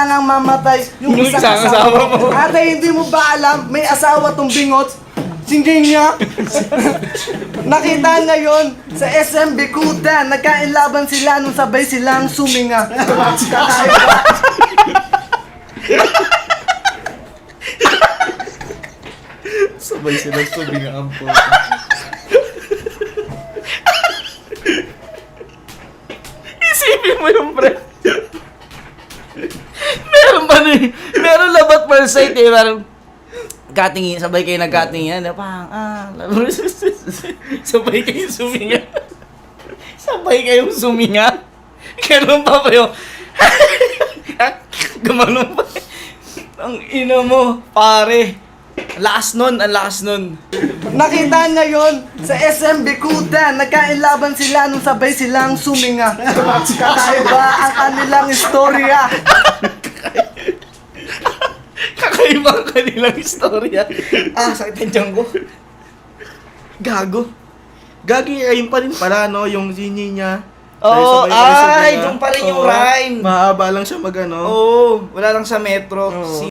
nang mamatay yung isang asawa mo. Ate, hindi mo ba alam, may asawa tong bingot? Singging niya. Nakita niya yon sa SM Bikutan. Nagkainlaban sila nung sabay silang suminga. Kakaiba. Sabay sila sumingaan po. Isipin mo yung pre. Meron ba ni? Meron labat per site eh. Meron katingin, sabay kayo nagkatingin. Pang, sabay kayong suminga. Sabay kayong suminga. Ganun pa ba yung... Gumanon pa. Ang ina mo, pare. Ang lakas nun. Nakita niya yon sa SM Bikutan. Nagkainlaban sila nung sabay silang suminga. Kakaiba ang kanilang istorya. Kakaiba ang kanilang istorya. Sakit ang tiyan ko. Gago. Gagi, ayun pa rin pala, no? Yung sini niya. Oo, Sabay kayo ay, suminga. doon pa rin yung Oo, rhyme. Mahaba lang siya mag ano. Oo, wala lang sa metro. Oo.